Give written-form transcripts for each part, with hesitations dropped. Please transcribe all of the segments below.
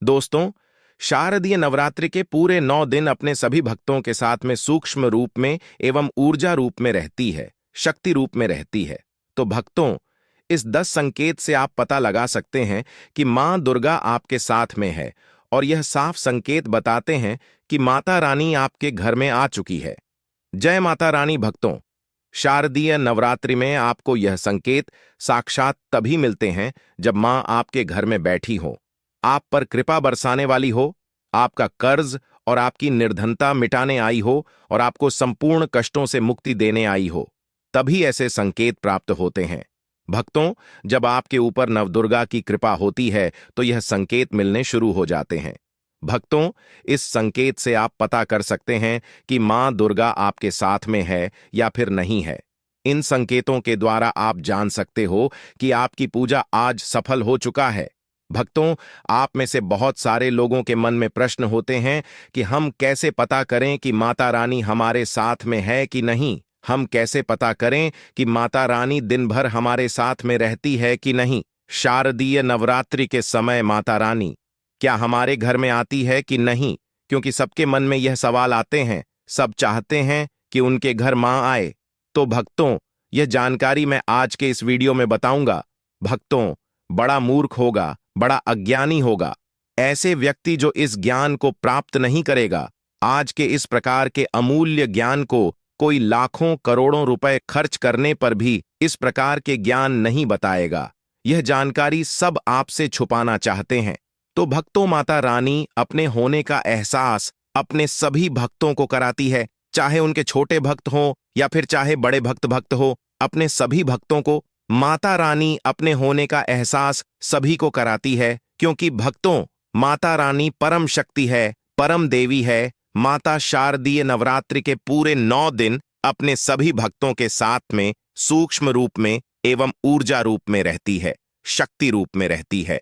दोस्तों, शारदीय नवरात्रि के पूरे 9 दिन अपने सभी भक्तों के साथ में सूक्ष्म रूप में एवं ऊर्जा रूप में रहती है, शक्ति रूप में रहती है। तो भक्तों, इस 10 संकेत से आप पता लगा सकते हैं कि मां दुर्गा आपके साथ में है, और यह साफ संकेत बताते हैं कि माता रानी आपके घर में आ चुकी है। जय माता रानी भक्तों। शारदीय नवरात्रि में आपको यह संकेत साक्षात तभी मिलते हैं जब मां आपके घर में बैठी हो, आप पर कृपा बरसाने वाली हो, आपका कर्ज और आपकी निर्धनता मिटाने आई हो और आपको संपूर्ण कष्टों से मुक्ति देने आई हो। तभी ऐसे संकेत प्राप्त होते हैं। भक्तों, जब आपके ऊपर नवदुर्गा की कृपा होती है तो यह संकेत मिलने शुरू हो जाते हैं। भक्तों, इस संकेत से आप पता कर सकते हैं कि मां दुर्गा आपके साथ में है या फिर नहीं है। इन संकेतों के द्वारा आप जान सकते हो कि आपकी पूजा आज सफल हो चुका है। भक्तों, आप में से बहुत सारे लोगों के मन में प्रश्न होते हैं कि हम कैसे पता करें कि माता रानी हमारे साथ में है कि नहीं। हम कैसे पता करें कि माता रानी दिन भर हमारे साथ में रहती है कि नहीं। शारदीय नवरात्रि के समय माता रानी क्या हमारे घर में आती है कि नहीं, क्योंकि सबके मन में यह सवाल आते हैं। सब चाहते हैं कि उनके घर मां आए। तो भक्तों, यह जानकारी मैं आज के इस वीडियो में बताऊंगा। भक्तों, बड़ा मूर्ख होगा, बड़ा अज्ञानी होगा ऐसे व्यक्ति जो इस ज्ञान को प्राप्त नहीं करेगा। आज के इस प्रकार के अमूल्य ज्ञान को कोई लाखों करोड़ों रुपए खर्च करने पर भी इस प्रकार के ज्ञान नहीं बताएगा। यह जानकारी सब आपसे छुपाना चाहते हैं। तो भक्तों, माता रानी अपने होने का एहसास अपने सभी भक्तों को कराती है, चाहे उनके छोटे भक्त हों या फिर चाहे बड़े भक्त हो। अपने सभी भक्तों को माता रानी अपने होने का एहसास सभी को कराती है, क्योंकि भक्तों, माता रानी परम शक्ति है, परम देवी है। माता शारदीय नवरात्रि के पूरे 9 दिन अपने सभी भक्तों के साथ में सूक्ष्म रूप में एवं ऊर्जा रूप में रहती है, शक्ति रूप में रहती है।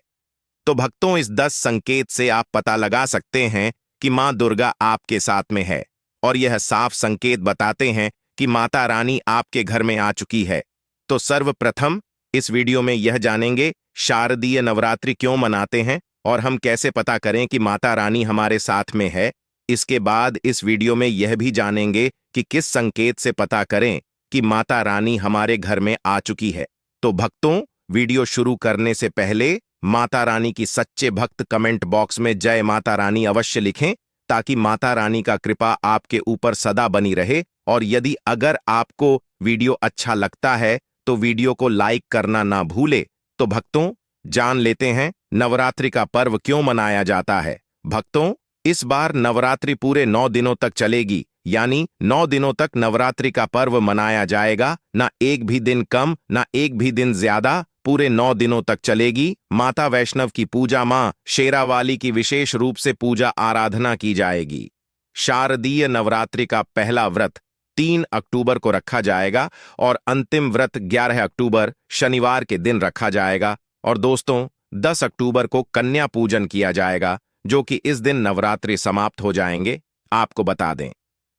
तो भक्तों, इस 10 संकेत से आप पता लगा सकते हैं कि मां दुर्गा आपके साथ में है, और यह साफ संकेत बताते हैं कि माता रानी आपके घर में आ चुकी है। तो सर्वप्रथम इस वीडियो में यह जानेंगे शारदीय नवरात्रि क्यों मनाते हैं और हम कैसे पता करें कि माता रानी हमारे साथ में है। इसके बाद इस वीडियो में यह भी जानेंगे कि किस संकेत से पता करें कि माता रानी हमारे घर में आ चुकी है। तो भक्तों, वीडियो शुरू करने से पहले माता रानी की सच्चे भक्त कमेंट बॉक्स में जय माता रानी अवश्य लिखें, ताकि माता रानी का कृपा आपके ऊपर सदा बनी रहे। और यदि अगर आपको वीडियो अच्छा लगता है तो वीडियो को लाइक करना ना भूले। तो भक्तों, जान लेते हैं नवरात्रि का पर्व क्यों मनाया जाता है। भक्तों, इस बार नवरात्रि पूरे 9 दिनों तक चलेगी, यानी 9 दिनों तक नवरात्रि का पर्व मनाया जाएगा। ना एक भी दिन कम, ना एक भी दिन ज्यादा, पूरे 9 दिनों तक चलेगी। माता वैष्णव की पूजा, मां शेरावाली की विशेष रूप से पूजा आराधना की जाएगी। शारदीय नवरात्रि का पहला व्रत 3 अक्टूबर को रखा जाएगा और अंतिम व्रत 11 अक्टूबर शनिवार के दिन रखा जाएगा। और दोस्तों, 10 अक्टूबर को कन्या पूजन किया जाएगा, जो कि इस दिन नवरात्रि समाप्त हो जाएंगे। आपको बता दें,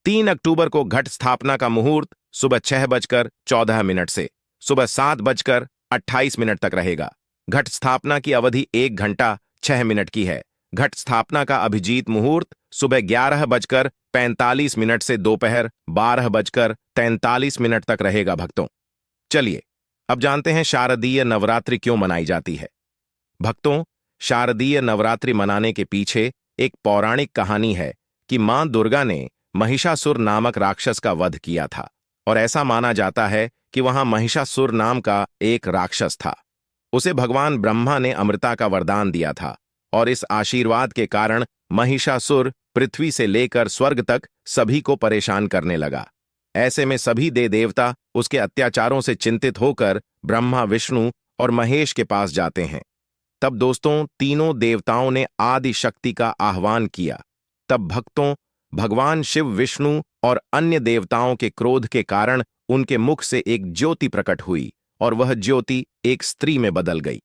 3 अक्टूबर को घट स्थापना का मुहूर्त सुबह 6:14 से सुबह 7:28 तक रहेगा। घट स्थापना की अवधि 1 घंटा 6 मिनट की है। घट स्थापना का अभिजीत मुहूर्त सुबह 11:45 से दोपहर 12:43 तक रहेगा। भक्तों, चलिए अब जानते हैं शारदीय नवरात्रि क्यों मनाई जाती है। भक्तों, शारदीय नवरात्रि मनाने के पीछे एक पौराणिक कहानी है कि मां दुर्गा ने महिषासुर नामक राक्षस का वध किया था, और ऐसा माना जाता है कि वहां महिषासुर नाम का एक राक्षस था। उसे भगवान ब्रह्मा ने अमृता का वरदान दिया था, और इस आशीर्वाद के कारण महिषासुर पृथ्वी से लेकर स्वर्ग तक सभी को परेशान करने लगा। ऐसे में सभी देवता उसके अत्याचारों से चिंतित होकर ब्रह्मा, विष्णु और महेश के पास जाते हैं। तब दोस्तों, तीनों देवताओं ने आदि शक्ति का आह्वान किया। तब भक्तों, भगवान शिव, विष्णु और अन्य देवताओं के क्रोध के कारण उनके मुख से एक ज्योति प्रकट हुई, और वह ज्योति एक स्त्री में बदल गई।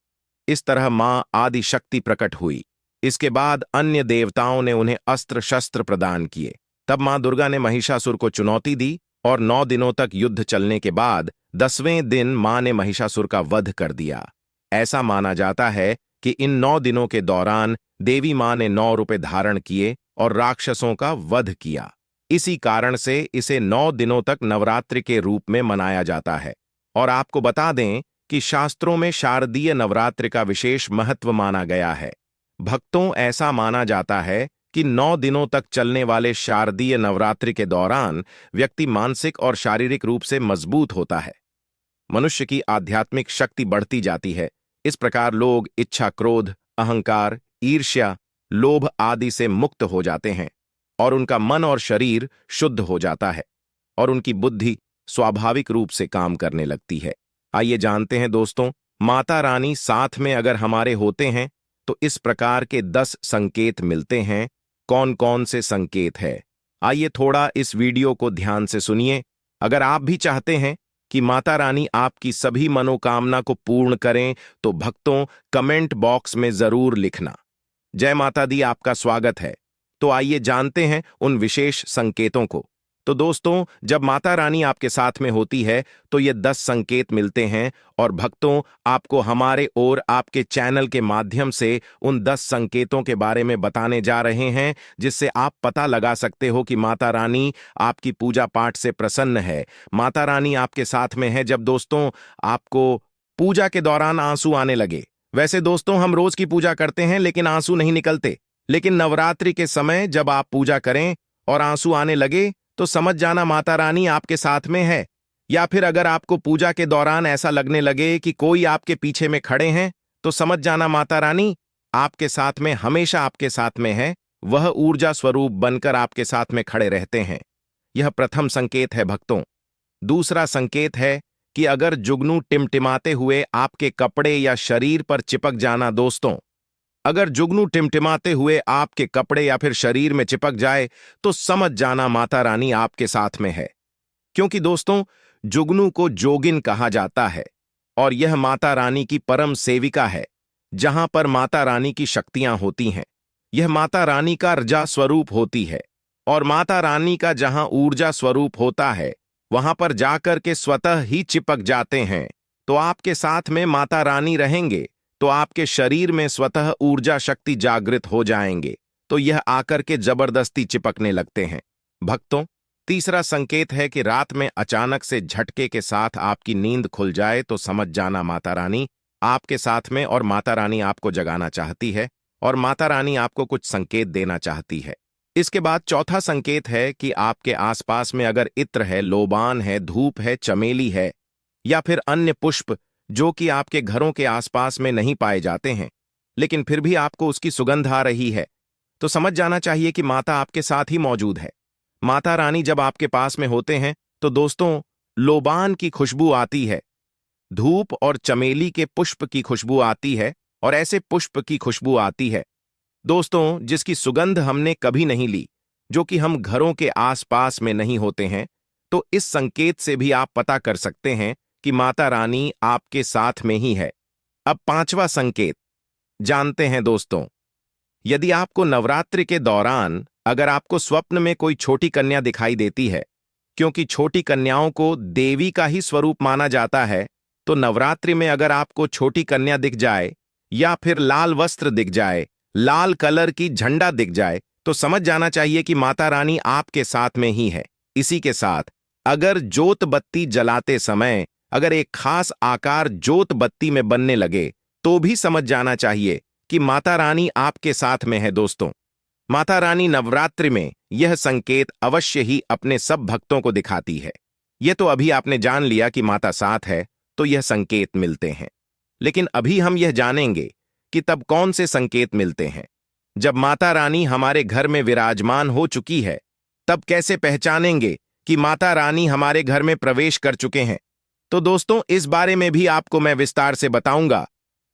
इस तरह मां आदि शक्ति प्रकट हुई। इसके बाद अन्य देवताओं ने उन्हें अस्त्र शस्त्र प्रदान किए। तब मां दुर्गा ने महिषासुर को चुनौती दी, और 9 दिनों तक युद्ध चलने के बाद 10वें दिन मां ने महिषासुर का वध कर दिया। ऐसा माना जाता है कि इन 9 दिनों के दौरान देवी मां ने 9 रुपए धारण किए और राक्षसों का वध किया। इसी कारण से इसे 9 दिनों तक नवरात्रि के रूप में मनाया जाता है। और आपको बता दें कि शास्त्रों में शारदीय नवरात्रि का विशेष महत्व माना गया है। भक्तों, ऐसा माना जाता है कि 9 दिनों तक चलने वाले शारदीय नवरात्रि के दौरान व्यक्ति मानसिक और शारीरिक रूप से मजबूत होता है। मनुष्य की आध्यात्मिक शक्ति बढ़ती जाती है। इस प्रकार लोग इच्छा, क्रोध, अहंकार, ईर्ष्या, लोभ आदि से मुक्त हो जाते हैं और उनका मन और शरीर शुद्ध हो जाता है और उनकी बुद्धि स्वाभाविक रूप से काम करने लगती है। आइए जानते हैं दोस्तों, माता रानी साथ में अगर हमारे होते हैं तो इस प्रकार के 10 संकेत मिलते हैं। कौन कौन से संकेत है, आइए थोड़ा इस वीडियो को ध्यान से सुनिए। अगर आप भी चाहते हैं कि माता रानी आपकी सभी मनोकामना को पूर्ण करें तो भक्तों कमेंट बॉक्स में जरूर लिखना। जय माता दी, आपका स्वागत है। तो आइए जानते हैं उन विशेष संकेतों को। तो दोस्तों, जब माता रानी आपके साथ में होती है तो ये 10 संकेत मिलते हैं और भक्तों आपको हमारे और आपके चैनल के माध्यम से उन 10 संकेतों के बारे में बताने जा रहे हैं, जिससे आप पता लगा सकते हो कि माता रानी आपकी पूजा पाठ से प्रसन्न है। माता रानी आपके साथ में है जब दोस्तों आपको पूजा के दौरान आंसू आने लगे। वैसे दोस्तों हम रोज की पूजा करते हैं लेकिन आंसू नहीं निकलते, लेकिन नवरात्रि के समय जब आप पूजा करें और आंसू आने लगे तो समझ जाना माता रानी आपके साथ में है। या फिर अगर आपको पूजा के दौरान ऐसा लगने लगे कि कोई आपके पीछे में खड़े हैं तो समझ जाना माता रानी आपके साथ में, हमेशा आपके साथ में है। वह ऊर्जा स्वरूप बनकर आपके साथ में खड़े रहते हैं। यह प्रथम संकेत है भक्तों। दूसरा संकेत है कि अगर जुगनू टिमटिमाते हुए आपके कपड़े या शरीर पर चिपक जाना। दोस्तों, अगर जुगनू टिमटिमाते हुए आपके कपड़े या फिर शरीर में चिपक जाए तो समझ जाना माता रानी आपके साथ में है। क्योंकि दोस्तों जुगनू को जोगिन कहा जाता है और यह माता रानी की परम सेविका है, जहां पर माता रानी की शक्तियां होती हैं। यह माता रानी का ऊर्जा स्वरूप होती है और माता रानी का जहां ऊर्जा स्वरूप होता है वहां पर जाकर के स्वतः ही चिपक जाते हैं। तो आपके साथ में माता रानी रहेंगे तो आपके शरीर में स्वतः ऊर्जा शक्ति जागृत हो जाएंगे, तो यह आकर के जबरदस्ती चिपकने लगते हैं। भक्तों, तीसरा संकेत है कि रात में अचानक से झटके के साथ आपकी नींद खुल जाए तो समझ जाना माता रानी आपके साथ में और माता रानी आपको जगाना चाहती है और माता रानी आपको कुछ संकेत देना चाहती है। इसके बाद चौथा संकेत है कि आपके आसपास में अगर इत्र है, लोबान है, धूप है, चमेली है या फिर अन्य पुष्प जो कि आपके घरों के आसपास में नहीं पाए जाते हैं, लेकिन फिर भी आपको उसकी सुगंध आ रही है, तो समझ जाना चाहिए कि माता आपके साथ ही मौजूद है। माता रानी जब आपके पास में होते हैं तो दोस्तों लोबान की खुशबू आती है, धूप और चमेली के पुष्प की खुशबू आती है और ऐसे पुष्प की खुशबू आती है दोस्तों जिसकी सुगंध हमने कभी नहीं ली, जो कि हम घरों के आसपास में नहीं होते हैं। तो इस संकेत से भी आप पता कर सकते हैं कि माता रानी आपके साथ में ही है। अब पांचवा संकेत जानते हैं दोस्तों। यदि आपको नवरात्रि के दौरान अगर आपको स्वप्न में कोई छोटी कन्या दिखाई देती है, क्योंकि छोटी कन्याओं को देवी का ही स्वरूप माना जाता है, तो नवरात्रि में अगर आपको छोटी कन्या दिख जाए या फिर लाल वस्त्र दिख जाए, लाल कलर की झंडा दिख जाए, तो समझ जाना चाहिए कि माता रानी आपके साथ में ही है। इसी के साथ अगर जोत बत्ती जलाते समय अगर एक खास आकार जोत बत्ती में बनने लगे तो भी समझ जाना चाहिए कि माता रानी आपके साथ में है। दोस्तों, माता रानी नवरात्रि में यह संकेत अवश्य ही अपने सब भक्तों को दिखाती है। यह तो अभी आपने जान लिया कि माता साथ है तो यह संकेत मिलते हैं, लेकिन अभी हम यह जानेंगे कि तब कौन से संकेत मिलते हैं। जब माता रानी हमारे घर में विराजमान हो चुकी है तब कैसे पहचानेंगे कि माता रानी हमारे घर में प्रवेश कर चुके हैं। तो दोस्तों इस बारे में भी आपको मैं विस्तार से बताऊंगा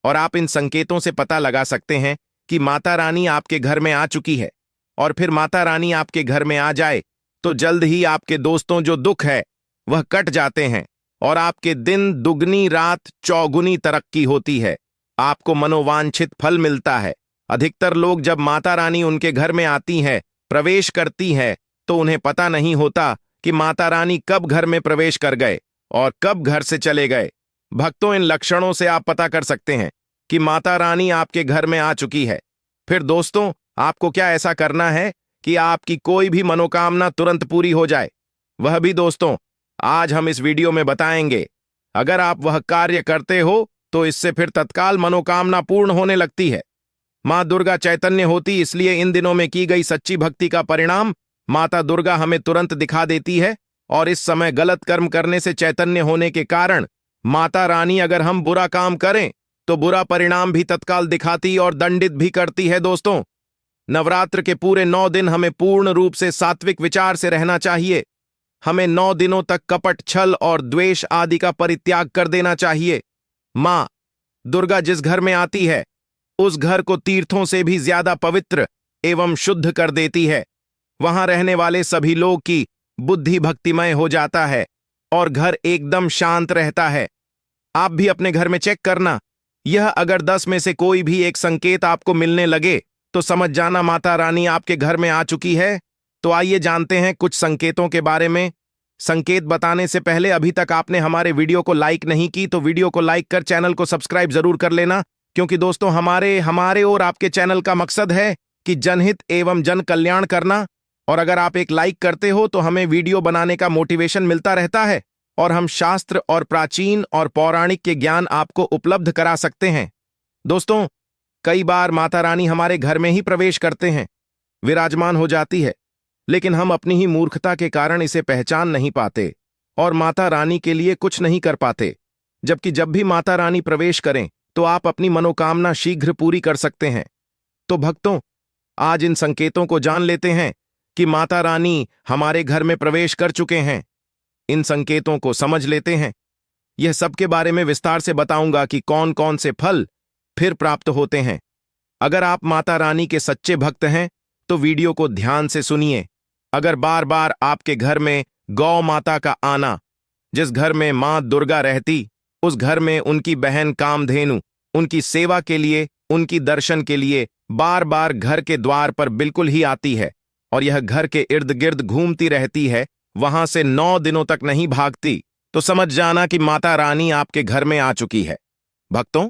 और आप इन संकेतों से पता लगा सकते हैं कि माता रानी आपके घर में आ चुकी है। और फिर माता रानी आपके घर में आ जाए तो जल्द ही आपके दोस्तों जो दुख है वह कट जाते हैं और आपके दिन दुगनी रात चौगुनी तरक्की होती है, आपको मनोवांछित फल मिलता है। अधिकतर लोग जब माता रानी उनके घर में आती है, प्रवेश करती है, तो उन्हें पता नहीं होता कि माता रानी कब घर में प्रवेश कर गए और कब घर से चले गए। भक्तों, इन लक्षणों से आप पता कर सकते हैं कि माता रानी आपके घर में आ चुकी है। फिर दोस्तों, आपको क्या ऐसा करना है कि आपकी कोई भी मनोकामना तुरंत पूरी हो जाए? वह भी दोस्तों, आज हम इस वीडियो में बताएंगे। अगर आप वह कार्य करते हो तो इससे फिर तत्काल मनोकामना पूर्ण होने लगती है। मां दुर्गा चैतन्य होती, इसलिए इन दिनों में की गई सच्ची भक्ति का परिणाम माता दुर्गा हमें तुरंत दिखा देती है। और इस समय गलत कर्म करने से चैतन्य होने के कारण माता रानी अगर हम बुरा काम करें तो बुरा परिणाम भी तत्काल दिखाती और दंडित भी करती है। दोस्तों, नवरात्र के पूरे 9 दिन हमें पूर्ण रूप से सात्विक विचार से रहना चाहिए। हमें 9 दिनों तक कपट, छल और द्वेष आदि का परित्याग कर देना चाहिए। मां दुर्गा जिस घर में आती है उस घर को तीर्थों से भी ज्यादा पवित्र एवं शुद्ध कर देती है। वहां रहने वाले सभी लोग की बुद्धि भक्तिमय हो जाता है और घर एकदम शांत रहता है। आप भी अपने घर में चेक करना। यह अगर 10 में से कोई भी एक संकेत आपको मिलने लगे तो समझ जाना माता रानी आपके घर में आ चुकी है। तो आइए जानते हैं कुछ संकेतों के बारे में। संकेत बताने से पहले अभी तक आपने हमारे वीडियो को लाइक नहीं की तो वीडियो को लाइक कर चैनल को सब्सक्राइब जरूर कर लेना, क्योंकि दोस्तों हमारे और आपके चैनल का मकसद है कि जनहित एवं जन कल्याण करना। और अगर आप एक लाइक करते हो तो हमें वीडियो बनाने का मोटिवेशन मिलता रहता है और हम शास्त्र और प्राचीन और पौराणिक के ज्ञान आपको उपलब्ध करा सकते हैं। दोस्तों, कई बार माता रानी हमारे घर में ही प्रवेश करते हैं, विराजमान हो जाती है, लेकिन हम अपनी ही मूर्खता के कारण इसे पहचान नहीं पाते और माता रानी के लिए कुछ नहीं कर पाते। जबकि जब भी माता रानी प्रवेश करें तो आप अपनी मनोकामना शीघ्र पूरी कर सकते हैं। तो भक्तों, आज इन संकेतों को जान लेते हैं कि माता रानी हमारे घर में प्रवेश कर चुके हैं। इन संकेतों को समझ लेते हैं। यह सबके बारे में विस्तार से बताऊंगा कि कौन कौन से फल फिर प्राप्त होते हैं। अगर आप माता रानी के सच्चे भक्त हैं तो वीडियो को ध्यान से सुनिए। अगर बार बार आपके घर में गौ माता का आना, जिस घर में मां दुर्गा रहती उस घर में उनकी बहन कामधेनु उनकी सेवा के लिए, उनकी दर्शन के लिए बार बार घर के द्वार पर बिल्कुल ही आती है और यह घर के इर्द गिर्द घूमती रहती है, वहां से 9 दिनों तक नहीं भागती, तो समझ जाना कि माता रानी आपके घर में आ चुकी है। भक्तों,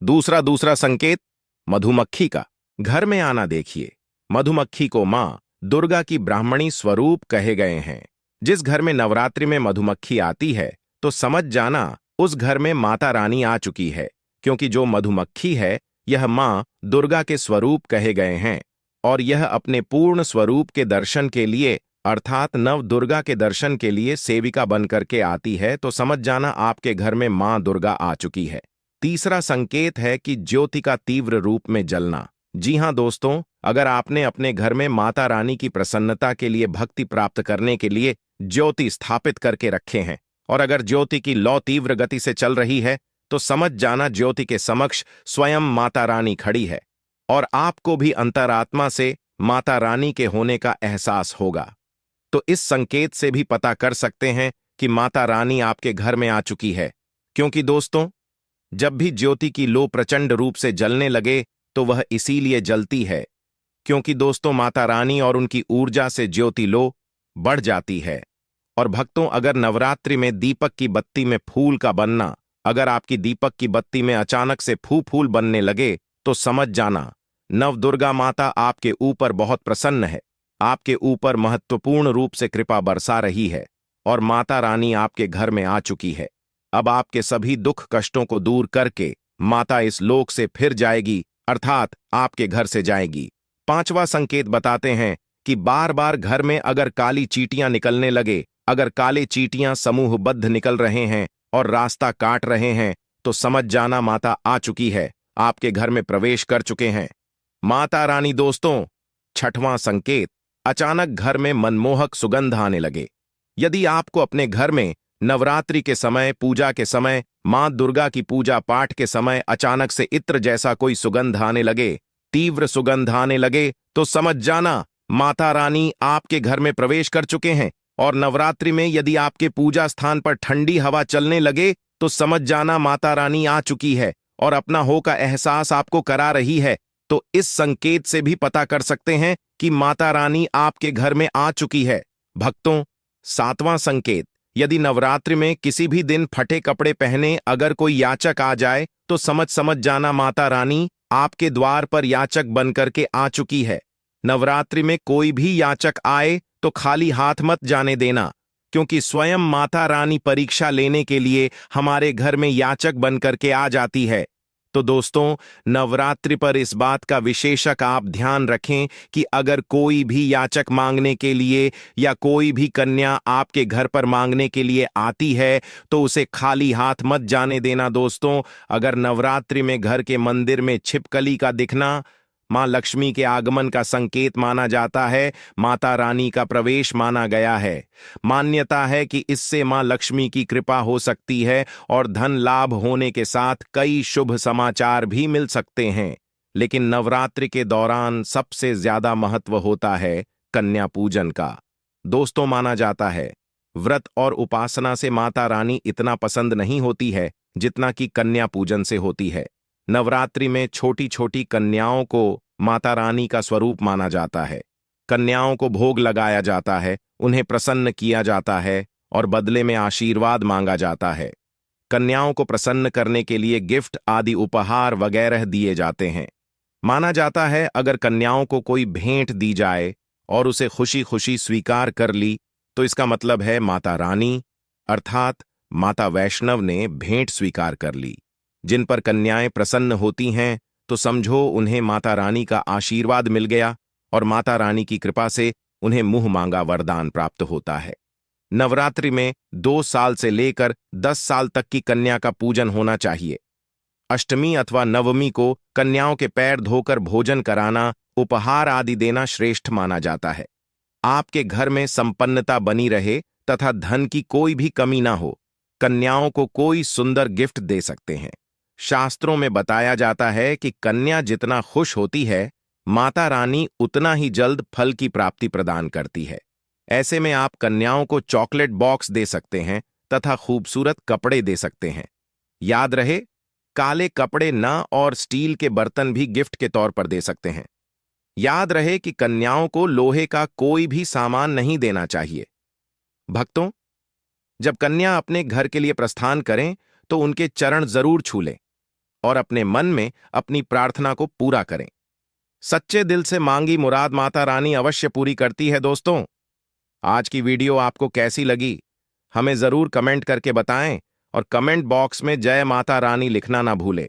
दूसरा संकेत मधुमक्खी का घर में आना देखिए। मधुमक्खी को मां दुर्गा की ब्राह्मणी स्वरूप कहे गए हैं। जिस घर में नवरात्रि में मधुमक्खी आती है तो समझ जाना उस घर में माता रानी आ चुकी है, क्योंकि जो मधुमक्खी है यह मां दुर्गा के स्वरूप कहे गए हैं और यह अपने पूर्ण स्वरूप के दर्शन के लिए अर्थात नव दुर्गा के दर्शन के लिए सेविका बनकर के आती है। तो समझ जाना आपके घर में मां दुर्गा आ चुकी है। तीसरा संकेत है कि ज्योति का तीव्र रूप में जलना। जी हां दोस्तों, अगर आपने अपने घर में माता रानी की प्रसन्नता के लिए भक्ति प्राप्त करने के लिए ज्योति स्थापित करके रखे हैं और अगर ज्योति की लौ तीव्र गति से चल रही है तो समझ जाना ज्योति के समक्ष स्वयं माता रानी खड़ी है और आपको भी अंतरात्मा से माता रानी के होने का एहसास होगा। तो इस संकेत से भी पता कर सकते हैं कि माता रानी आपके घर में आ चुकी है, क्योंकि दोस्तों, जब भी ज्योति की लो प्रचंड रूप से जलने लगे तो वह इसीलिए जलती है क्योंकि दोस्तों माता रानी और उनकी ऊर्जा से ज्योति लो बढ़ जाती है। और भक्तों, अगर नवरात्रि में दीपक की बत्ती में फूल का बनना, अगर आपकी दीपक की बत्ती में अचानक से फूल बनने लगे तो समझ जाना नव दुर्गा माता आपके ऊपर बहुत प्रसन्न है, आपके ऊपर महत्वपूर्ण रूप से कृपा बरसा रही है और माता रानी आपके घर में आ चुकी है। अब आपके सभी दुख कष्टों को दूर करके माता इस लोक से फिर जाएगी, अर्थात आपके घर से जाएगी। 5वां संकेत बताते हैं कि बार बार घर में अगर काली चींटियां निकलने लगे, अगर काले चींटियां समूहबद्ध निकल रहे हैं और रास्ता काट रहे हैं तो समझ जाना माता आ चुकी है, आपके घर में प्रवेश कर चुके हैं माता रानी। दोस्तों, 6वां संकेत, अचानक घर में मनमोहक सुगंध आने लगे। यदि आपको अपने घर में नवरात्रि के समय, पूजा के समय, मां दुर्गा की पूजा पाठ के समय अचानक से इत्र जैसा कोई सुगंध आने लगे, तीव्र सुगंध आने लगे, तो समझ जाना माता रानी आपके घर में प्रवेश कर चुके हैं। और नवरात्रि में यदि आपके पूजा स्थान पर ठंडी हवा चलने लगे तो समझ जाना माता रानी आ चुकी है और अपना हो का एहसास आपको करा रही है। तो इस संकेत से भी पता कर सकते हैं कि माता रानी आपके घर में आ चुकी है। भक्तों, 7वां संकेत, यदि नवरात्रि में किसी भी दिन फटे कपड़े पहने अगर कोई याचक आ जाए तो समझ जाना माता रानी आपके द्वार पर याचक बनकर के आ चुकी है। नवरात्रि में कोई भी याचक आए तो खाली हाथ मत जाने देना, क्योंकि स्वयं माता रानी परीक्षा लेने के लिए हमारे घर में याचक बनकर के आ जाती है। तो दोस्तों, नवरात्रि पर इस बात का विशेषक आप ध्यान रखें कि अगर कोई भी याचक मांगने के लिए या कोई भी कन्या आपके घर पर मांगने के लिए आती है तो उसे खाली हाथ मत जाने देना। दोस्तों, अगर नवरात्रि में घर के मंदिर में छिपकली का दिखना मां लक्ष्मी के आगमन का संकेत माना जाता है, माता रानी का प्रवेश माना गया है। मान्यता है कि इससे मां लक्ष्मी की कृपा हो सकती है और धन लाभ होने के साथ कई शुभ समाचार भी मिल सकते हैं। लेकिन नवरात्रि के दौरान सबसे ज्यादा महत्व होता है कन्या पूजन का। दोस्तों, माना जाता है व्रत और उपासना से माता रानी इतना पसंद नहीं होती है जितना कि कन्या पूजन से होती है। नवरात्रि में छोटी छोटी कन्याओं को माता रानी का स्वरूप माना जाता है। कन्याओं को भोग लगाया जाता है, उन्हें प्रसन्न किया जाता है और बदले में आशीर्वाद मांगा जाता है। कन्याओं को प्रसन्न करने के लिए गिफ्ट आदि उपहार वगैरह दिए जाते हैं। माना जाता है अगर कन्याओं को कोई भेंट दी जाए और उसे खुशी खुशी स्वीकार कर ली तो इसका मतलब है माता रानी अर्थात माता वैष्णव ने भेंट स्वीकार कर ली। जिन पर कन्याएं प्रसन्न होती हैं तो समझो उन्हें माता रानी का आशीर्वाद मिल गया और माता रानी की कृपा से उन्हें मुंह मांगा वरदान प्राप्त होता है। नवरात्रि में 2 साल से लेकर 10 साल तक की कन्या का पूजन होना चाहिए। अष्टमी अथवा नवमी को कन्याओं के पैर धोकर भोजन कराना, उपहार आदि देना श्रेष्ठ माना जाता है। आपके घर में संपन्नता बनी रहे तथा धन की कोई भी कमी ना हो, कन्याओं को कोई सुंदर गिफ्ट दे सकते हैं। शास्त्रों में बताया जाता है कि कन्या जितना खुश होती है, माता रानी उतना ही जल्द फल की प्राप्ति प्रदान करती है। ऐसे में आप कन्याओं को चॉकलेट बॉक्स दे सकते हैं तथा खूबसूरत कपड़े दे सकते हैं। याद रहे, काले कपड़े न और स्टील के बर्तन भी गिफ्ट के तौर पर दे सकते हैं। याद रहे कि कन्याओं को लोहे का कोई भी सामान नहीं देना चाहिए। भक्तों, जब कन्या अपने घर के लिए प्रस्थान करें तो उनके चरण जरूर छू लें और अपने मन में अपनी प्रार्थना को पूरा करें। सच्चे दिल से मांगी मुराद माता रानी अवश्य पूरी करती है। दोस्तों, आज की वीडियो आपको कैसी लगी हमें जरूर कमेंट करके बताएं और कमेंट बॉक्स में जय माता रानी लिखना ना भूलें।